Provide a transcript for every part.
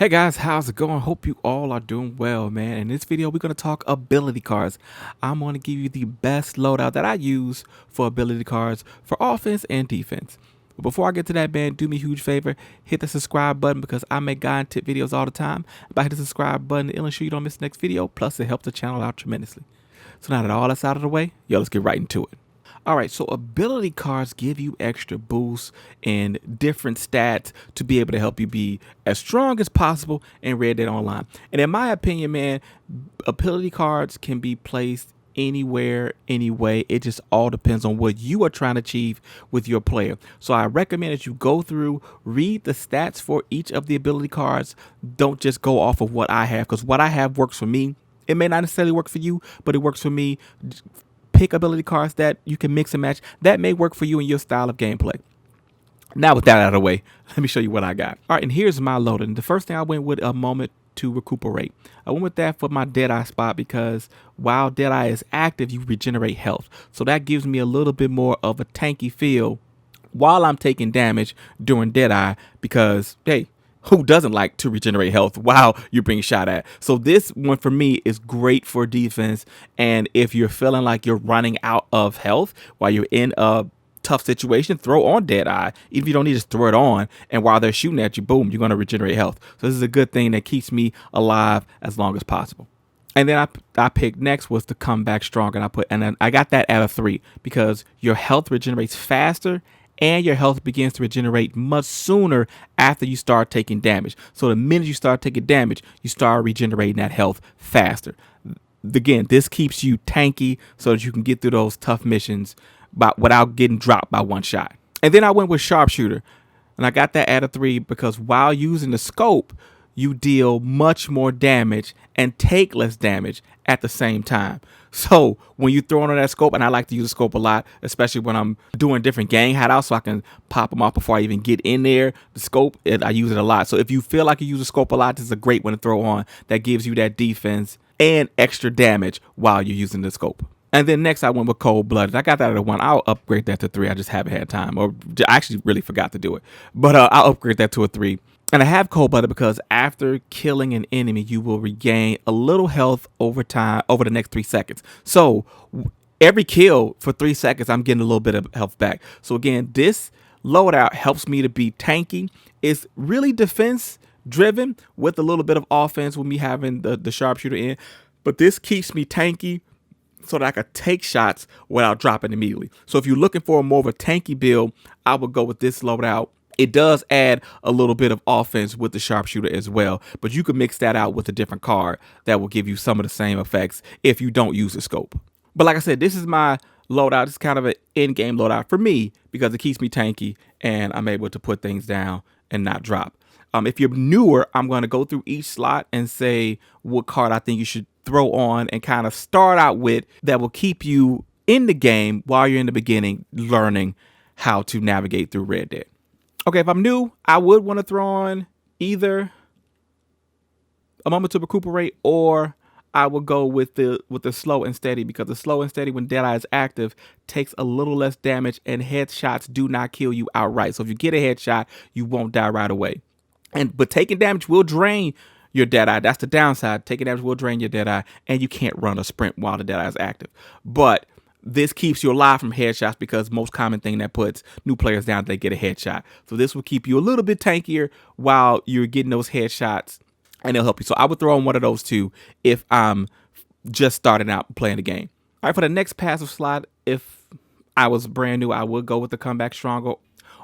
Hey guys, how's it going? Hope you all are doing well, man. In this video, we're going to talk ability cards. I'm going to give you the best loadout that I use for ability cards for offense and defense. But before I get to that, man, do me a huge favor. Hit the subscribe button because I make guide tip videos all the time. By hitting the subscribe button, it'll ensure you don't miss the next video. Plus, it helps the channel out tremendously. So now that all that's out of the way, let's get right into it. All right, so ability cards give you extra boosts and different stats to be able to help you be as strong as possible in Red Dead Online. And in my opinion, man, ability cards can be placed anywhere, anyway. It just all depends on what you are trying to achieve with your player. So I recommend that you go through, read the stats for each of the ability cards. Don't just go off of what I have, because what I have works for me. It may not necessarily work for you, but it works for me. Pick ability cards that you can mix and match that may work for you and your style of gameplay. Now with that out of the way, let me show you what I got. All right, and here's my loading. The first thing I went with a moment to recuperate. I went with that for my Deadeye spot because while Deadeye is active, you regenerate health. So that gives me a little bit more of a tanky feel while I'm taking damage during Deadeye because, hey, who doesn't like to regenerate health while you're being shot at? So this one for me is great for defense. And if you're feeling like you're running out of health while you're in a tough situation, throw on Deadeye. Even if you don't need to throw it on, and while they're shooting at you, boom, you're going to regenerate health. So this is a good thing that keeps me alive as long as possible. And then I picked next was to come back strong, and then I got that at a 3 because your health regenerates faster and your health begins to regenerate much sooner after you start taking damage. So the minute you start taking damage, you start regenerating that health faster. Again, this keeps you tanky so that you can get through those tough missions without getting dropped by one shot. And then I went with sharpshooter, and I got that at a 3 because while using the scope, you deal much more damage and take less damage at the same time. So when you throw on that scope, and I like to use the scope a lot, especially when I'm doing different gang hideouts so I can pop them off before I even get in there. The scope, I use it a lot. So if you feel like you use the scope a lot, this is a great one to throw on that gives you that defense and extra damage while you're using the scope. And then next I went with Cold Blooded. I got that at a 1. I'll upgrade that to 3. I just haven't had time, or I actually really forgot to do it. But I'll upgrade that to a 3. And I have Cold Blooded because after killing an enemy, you will regain a little health over time, over the next 3 seconds. So every kill for 3 seconds, I'm getting a little bit of health back. So again, this loadout helps me to be tanky. It's really defense driven with a little bit of offense with me having the sharpshooter in. But this keeps me tanky so that I could take shots without dropping immediately. So if you're looking for more of a tanky build, I would go with this loadout. It does add a little bit of offense with the sharpshooter as well, but you can mix that out with a different card that will give you some of the same effects if you don't use the scope. But like I said, this is my loadout. It's kind of an in-game loadout for me because it keeps me tanky and I'm able to put things down and not drop. If you're newer, I'm going to go through each slot and say what card I think you should throw on and kind of start out with that will keep you in the game while you're in the beginning learning how to navigate through Red Dead. Okay, if I'm new, I would want to throw on either a moment to recuperate, or I would go with the slow and steady, because the slow and steady when Deadeye is active takes a little less damage and headshots do not kill you outright. So if you get a headshot, you won't die right away. But taking damage will drain your Deadeye. That's the downside. Taking damage will drain your Deadeye, and you can't run a sprint while the Deadeye is active. But this keeps you alive from headshots because most common thing that puts new players down, they get a headshot. So this will keep you a little bit tankier while you're getting those headshots, and it'll help you. So I would throw on one of those two if I'm just starting out playing the game. All right, for the next passive slot, if I was brand new, I would go with the Comeback Stronger,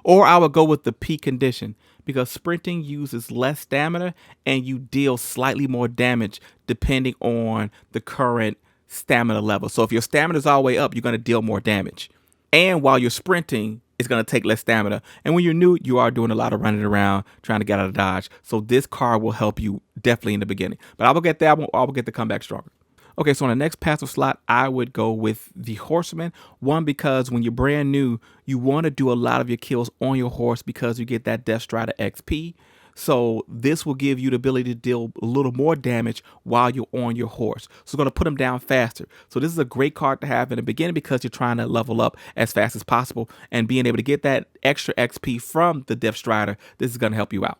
or I would go with the Peak Condition, because sprinting uses less stamina and you deal slightly more damage depending on the current stamina level. So if your stamina is all the way up, you're going to deal more damage. And while you're sprinting, it's going to take less stamina. And when you're new, you are doing a lot of running around, trying to get out of dodge. So this card will help you definitely in the beginning. But I will get that one. I will get the Comeback Stronger. Okay, so on the next passive slot, I would go with the Horseman. One, because when you're brand new, you want to do a lot of your kills on your horse because you get that Death Strider XP. So this will give you the ability to deal a little more damage while you're on your horse. So it's going to put them down faster. So this is a great card to have in the beginning because you're trying to level up as fast as possible, and being able to get that extra XP from the Death Strider, this is going to help you out.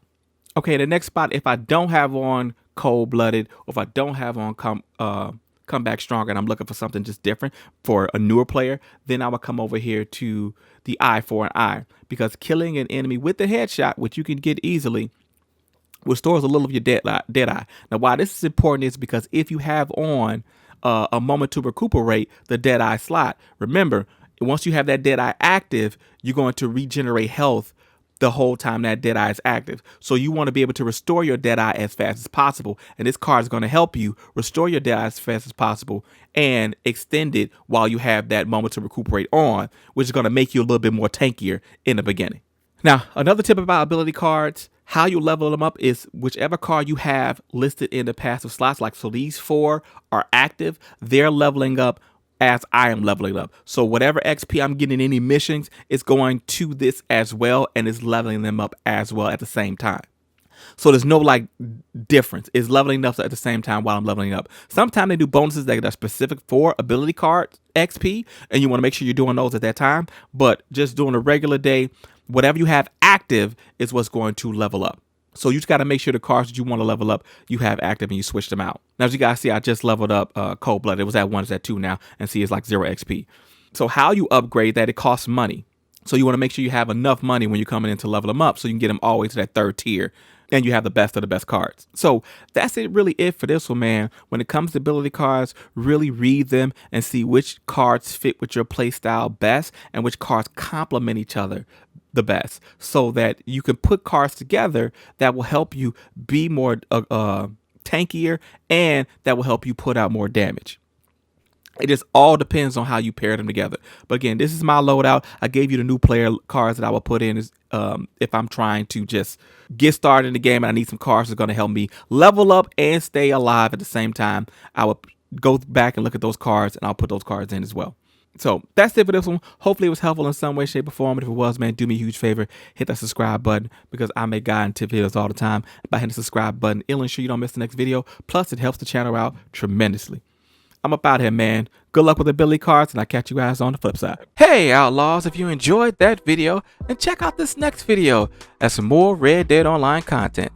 Okay, the next spot, if I don't have on Cold Blooded, or if I don't have on Come Back Stronger, and I'm looking for something just different for a newer player, then I would come over here to the Eye for an Eye, because killing an enemy with the headshot, which you can get easily, restores a little of your dead eye. Now, why this is important is because if you have on a moment to recuperate the dead eye slot, remember, once you have that dead eye active, you're going to regenerate health the whole time that dead eye is active. So you want to be able to restore your dead eye as fast as possible. And this card is going to help you restore your dead eye as fast as possible and extend it while you have that moment to recuperate on, which is going to make you a little bit more tankier in the beginning. Now, another tip about ability cards, how you level them up is whichever card you have listed in the passive slots. Like, so these 4 are active, they're leveling up as I am leveling up. So whatever XP I'm getting in any missions is going to this as well, and is leveling them up as well at the same time. So there's no like difference. It's leveling up at the same time while I'm leveling up. Sometimes they do bonuses that are specific for ability card XP, and you want to make sure you're doing those at that time. But just doing a regular day, whatever you have active is what's going to level up. So you just got to make sure the cards that you want to level up, you have active and you switch them out. Now, as you guys see, I just leveled up Cold Blood. It was at 1, it's at 2 now, and see it's like 0 XP. So how you upgrade that, it costs money. So you want to make sure you have enough money when you're coming in to level them up so you can get them all the way to that 3rd tier and you have the best of the best cards. So that's it for this one, man. When it comes to ability cards, really read them and see which cards fit with your play style best and which cards complement each other the best, so that you can put cards together that will help you be more tankier, and that will help you put out more damage. It just all depends on how you pair them together. But again, this is my loadout. I gave you the new player cards that I will put in if I'm trying to just get started in the game and I need some cards that's going to help me level up and stay alive at the same time. I will go back and look at those cards, and I'll put those cards in as well. So that's it for this one. Hopefully it was helpful in some way, shape, or form. But if it was, man, do me a huge favor. Hit that subscribe button, because I make guide and tip videos all the time. By hitting the subscribe button, it'll ensure you don't miss the next video. Plus, it helps the channel out tremendously. I'm up out here, man. Good luck with the ability cards, and I'll catch you guys on the flip side. Hey, Outlaws, if you enjoyed that video, then check out this next video. That's some more Red Dead Online content.